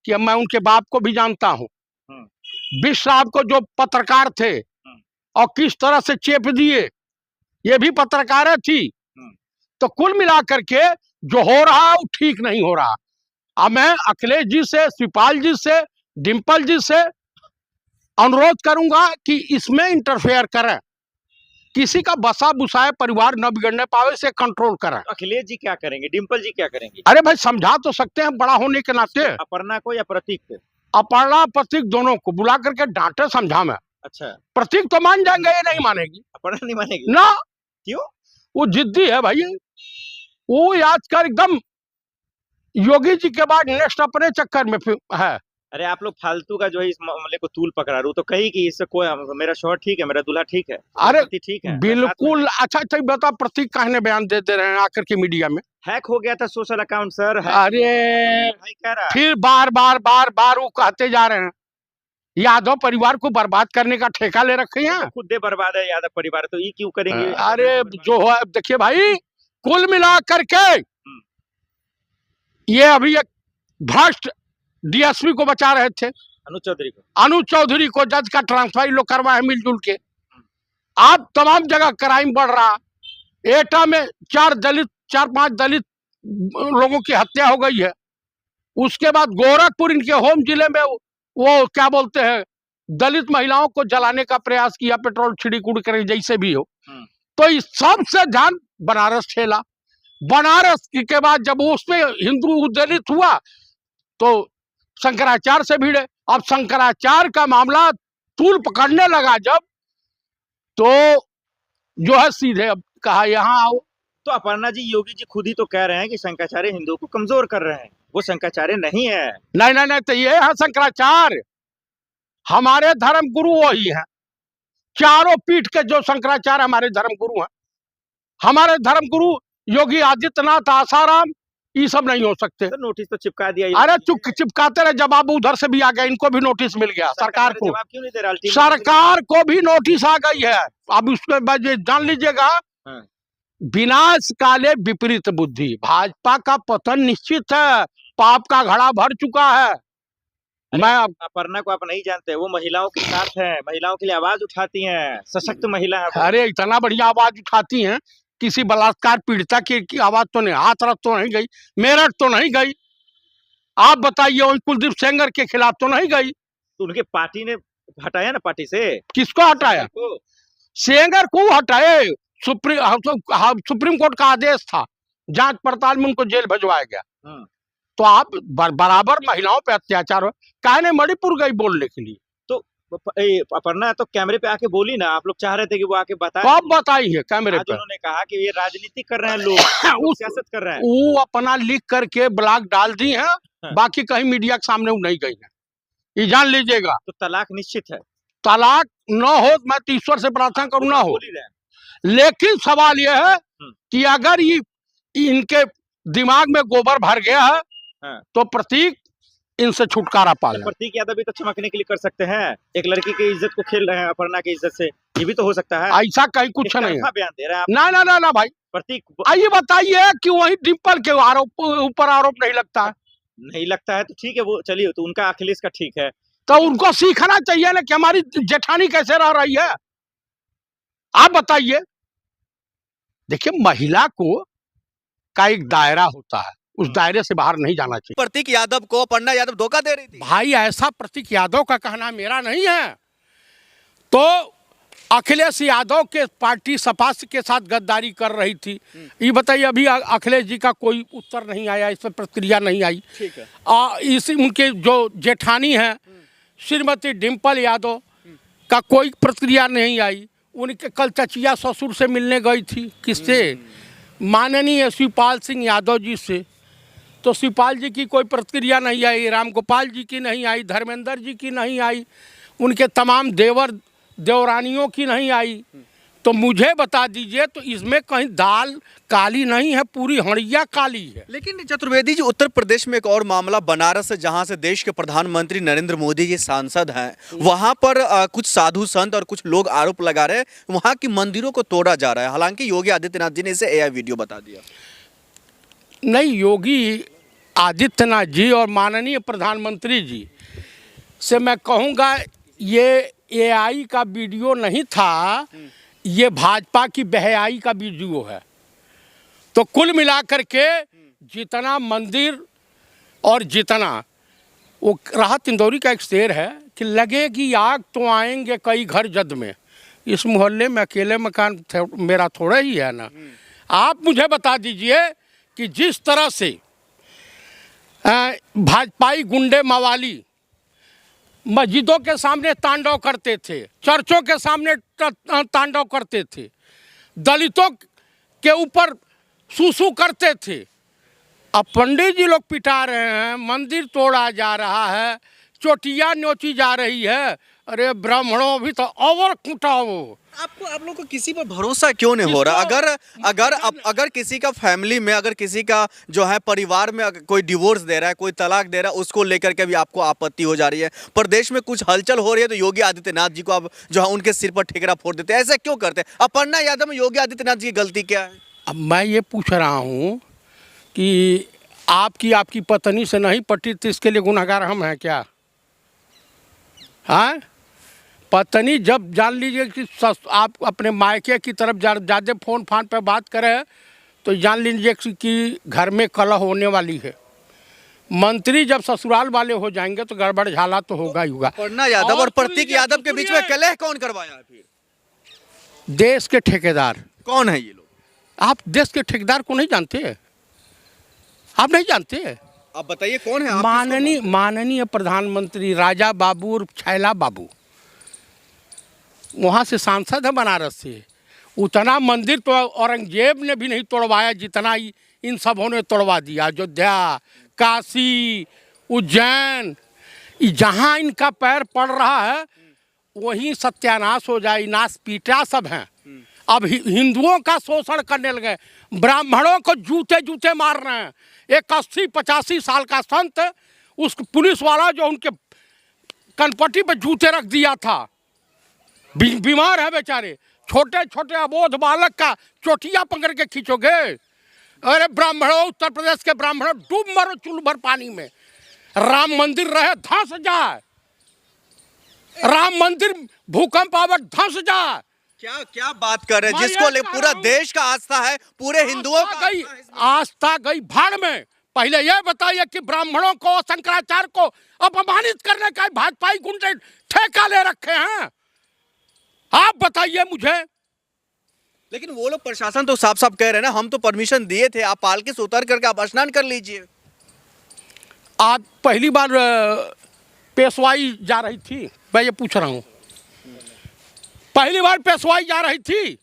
कि मैं उनके बाप को भी जानता हूँ, बिष्ट साहब को जो पत्रकार थे और किस तरह से चेप दिए, ये भी पत्रकारें थी। तो कुल मिलाकर के जो हो रहा वो ठीक नहीं हो रहा। अब मैं अखिलेश जी से, शिवपाल जी से, डिम्पल जी से अनुरोध करूंगा कि इसमें इंटरफेयर करें, किसी का बसा बुसाए परिवार न बिगड़ने पावे, से कंट्रोल करें। अखिलेश जी क्या करेंगे, डिम्पल जी क्या करेंगे? अरे भाई समझा तो सकते हैं बड़ा होने के नाते। अपर्णा को या प्रतीक को? अपर्णा प्रतीक दोनों को बुला करके डांटे समझा मैं। अच्छा, प्रतीक तो मान जाएंगे, ये नहीं मानेगी। अपर्णा नहीं मानेगी ना, क्यों? वो जिद्दी है भाई, वो आजकल एकदम योगी जी के बाद नेक्स्ट अपने चक्कर में है। अरे आप लोग फालतू का जो है इस मामले को तूल पकड़ा रू, तो कही कि इससे कोई, मेरा शौहर ठीक है, मेरा दूल्हा ठीक है, अरे ठीक है, बिल्कुल। अच्छा अच्छा बता, प्रतीक कहने बयान दे रहे हैं आकर के मीडिया में? हैक हो गया था सोशल अकाउंट सर। अरे भाई कह रहा फिर बार बार बार बार वो कहते जा रहे हैं यादव परिवार को बर्बाद करने का ठेका ले रखे हैं। तो खुद दे बर्बाद है यादव परिवार, तो ये क्यों करेंगे? अरे जो है देखिए भाई, कुल मिला करके ये अभी एक भ्रष्ट डीएसपी को बचा रहे थे, अनुज चौधरी को जज का ट्रांसफर लोग करवाए मिलजुल के। अब तमाम जगह क्राइम बढ़ रहा। एटा में 4-5 दलित लोगों की हत्या हो गई है। उसके बाद गोरखपुर, इनके होम जिले में वो क्या बोलते हैं, दलित महिलाओं को जलाने का प्रयास किया, पेट्रोल छिड़क कर जैसे भी हो। तो इस सबसे ध्यान बनारस ठेला। बनारस के बाद जब उसमें हिंदू दलित हुआ तो शंकराचार्य से भिड़े। अब शंकराचार्य का मामला तूल पकड़ने लगा जब, तो जो है सीधे अब कहा यहाँ आओ। तो अपर्णा जी, योगी जी खुद ही तो कह रहे हैं कि शंकराचार्य हिंदुओं को कमजोर कर रहे हैं, वो शंकराचार्य नहीं है। नहीं नहीं नहीं, तो ये है शंकराचार्य, हमारे धर्म गुरु वही है। चारों पीठ के जो शंकराचार्य हमारे धर्म गुरु हैं, हमारे धर्म गुरु योगी आदित्यनाथ, आसाराम, ये सब नहीं हो सकते। तो नोटिस तो चिपका दिया। अरे चिपकाते रहे, जवाब उधर से भी आ गया, इनको भी नोटिस मिल गया। सरकार को, जवाब क्यों नहीं दे रहा? सरकार को भी नोटिस आ गई है। अब उसके बाद जान लीजिएगा, विनाश काले विपरीत बुद्धि, भाजपा का पतन निश्चित है, पाप का घड़ा भर चुका है। मैं अपर्णा को आप नहीं जानते, वो महिलाओं के साथ है, महिलाओं के लिए आवाज उठाती हैं, सशक्त महिला है। अरे इतना बढ़िया आवाज उठाती हैं, किसी बलात्कार पीड़िता की आवाज तो नहीं, हाथरस तो नहीं गई, मेरठ तो नहीं गई। आप बताइए, कुलदीप सेंगर के खिलाफ तो नहीं गई। तो उनके पार्टी ने हटाया ना, पार्टी से। किसको हटाया? सेंगर को हटाए। सुप्रीम कोर्ट का आदेश था, जांच पड़ताल में उनको जेल भिजवाया गया। तो आप बराबर महिलाओं पे अत्याचार हो, काहे मणिपुर गई बोलने के लिए? तो अपर्णा तो कैमरे पे आके बोली ना, आप लोग चाह रहे थे कि वो आके बताए। कब बताई है कैमरे पे? उन्होंने कहा कि ये राजनीति कर रहे हैं लोग, सियासत कर रहे हैं। वो अपना लिख करके ब्लॉग डाल दी है, बाकी कहीं मीडिया के सामने वो नहीं गई है, ये जान लीजिएगा। तो तलाक निश्चित है? तलाक न हो, मैं तो ईश्वर से प्रार्थना करूँ ना हो, लेकिन सवाल यह है कि अगर ये इनके दिमाग में गोबर भर गया है तो प्रतीक इनसे छुटकारा पा ले। प्रतीक यादव भी तो चमकने के लिए कर सकते हैं, एक लड़की की इज्जत को खेल रहे हैं, अपर्णा की इज्जत से, ये भी तो हो सकता है। ऐसा कहीं कुछ नहीं है, बयान दे रहे हैं ना ना ना ना भाई। प्रतीक आइए बताइए कि वही डिम्पल के ऊपर आरोप नहीं लगता है? नहीं लगता है तो ठीक है, वो चलिए, तो उनका अखिलेश का ठीक है, तो उनको सीखना चाहिए ना कि हमारी जेठानी कैसे रह रही है। आप बताइए, देखिए महिला को का एक दायरा होता है, उस दायरे से बाहर नहीं जाना चाहिए। प्रतीक यादव को अपर्णा यादव धोखा दे रही थी। भाई ऐसा प्रतीक यादव का कहना मेरा नहीं है। तो अखिलेश यादव के पार्टी सपा के साथ गद्दारी कर रही थी, ये बताइए। अभी अखिलेश जी का कोई उत्तर नहीं आया, इस पर प्रतिक्रिया नहीं आई। ठीक है। इसी उनके जो जेठानी है श्रीमती डिम्पल यादव का कोई प्रतिक्रिया नहीं आई। उनके कल चचिया ससुर से मिलने गई थी, किससे? माननीय शिवपाल सिंह यादव जी से। तो शिवपाल जी की कोई प्रतिक्रिया नहीं आई, रामगोपाल जी की नहीं आई, धर्मेंद्र जी की नहीं आई, उनके तमाम देवर देवरानियों की नहीं आई। तो मुझे बता दीजिए, तो इसमें कहीं दाल काली नहीं है, पूरी हड़िया काली है। लेकिन चतुर्वेदी जी, उत्तर प्रदेश में एक और मामला बनारस है, जहां से देश के प्रधानमंत्री नरेंद्र मोदी जी सांसद हैं, वहां पर कुछ साधु संत और कुछ लोग आरोप लगा रहे हैं वहां की मंदिरों को तोड़ा जा रहा है। हालांकि योगी आदित्यनाथ जी ने इसे एआई वीडियो बता दिया। नहीं, योगी आदित्यनाथ जी और माननीय प्रधानमंत्री जी से मैं कहूँगा, ये एआई का वीडियो नहीं था, ये भाजपा की बहयाई का वीडियो है। तो कुल मिलाकर के जितना मंदिर और जितना वो राहत इंदौरी का एक शेर है कि लगेगी आग तो आएंगे कई घर जद में। इस मोहल्ले में अकेले मकान मेरा थोड़ा ही है ना। आप मुझे बता दीजिए कि जिस तरह से भाजपाई गुंडे मवाली मस्जिदों के सामने तांडव करते थे, चर्चों के सामने तांडव करते थे, दलितों के ऊपर सूसू करते थे, अब पंडित जी लोग पिटा रहे हैं, मंदिर तोड़ा जा रहा है, चोटियाँ नोची जा रही है। अरे ब्राह्मणों भी तो और कुटाओ। आप लोग को किसी पर भरोसा क्यों नहीं हो रहा? अगर किसी का फैमिली में, अगर किसी का जो है परिवार में कोई डिवोर्स दे रहा है, कोई तलाक दे रहा है, उसको लेकर के भी आपको आपत्ति हो जा रही है, प्रदेश में कुछ हलचल हो रही है तो योगी आदित्यनाथ जी को आप जो है उनके सिर पर ठिकरा फोड़ देते हैं, ऐसा क्यों करते हैं? अपर्णा यादव में योगी आदित्यनाथ जी की गलती क्या है? अब मैं ये पूछ रहा हूँ कि आपकी पत्नी से नहीं पटी तो इसके लिए गुनहगार हम हैं क्या? हाँ, पत्नी जब जान लीजिए कि आप अपने मायके की तरफ ज़्यादा फ़ोन फान पे बात करें तो जान लीजिए कि घर में कलह होने वाली है। मंत्री जब ससुराल वाले हो जाएंगे तो गड़बड़ झाला तो होगा ही होगा। अपर्णा यादव और प्रतीक यादव के बीच में कलह कौन करवाया फिर? देश के ठेकेदार। कौन है ये लोग? आप देश के ठेकेदार को नहीं जानते? आप नहीं जानते? आप बताइए कौन है? माननीय प्रधानमंत्री राजा बाबू और छैला बाबू, वहाँ से सांसद है बनारस से। उतना मंदिर तो औरंगजेब ने भी नहीं तोड़वाया जितना इन सबों ने तोड़वा दिया। अयोध्या, काशी, उज्जैन, जहाँ इनका पैर पड़ रहा है वहीं सत्यानाश हो जाए। नाश पीटा सब हैं। अब हिंदुओं का शोषण करने लगे, ब्राह्मणों को जूते जूते मार रहे हैं। एक 80-85 साल का संत, उस पुलिस वाला जो उनके कनपट्टी पे जूते रख दिया था, बीमार है बेचारे। छोटे छोटे अबोध बालक का चोटियाँ पकड़ के खींचोगे? अरे ब्राह्मणों, उत्तर प्रदेश के ब्राह्मणों, डूब मरो चुल्लू भर पानी में। राम मंदिर रहे धंस जाए, राम मंदिर भूकंप आवे धंस जाए। क्या बात कर रहे हैं? जिसको ले पूरा देश का आस्था है, पूरे हिंदुओं का आस्था गई भाड़ में। पहले यह बताइए कि ब्राह्मणों को, शंकराचार्य को अपमानित करने का भाजपाई गुंडे ठेका ले रखे हैं। आप बताइए मुझे। लेकिन वो लोग प्रशासन तो साफ साफ कह रहे हैं ना, हम तो परमिशन दिए थे, आप पालकी से उतर करके आप स्नान कर लीजिए। आज पहली बार पेशवाई जा रही थी, मैं ये पूछ रहा हूँ, पहली बार पेशवाई जा रही थी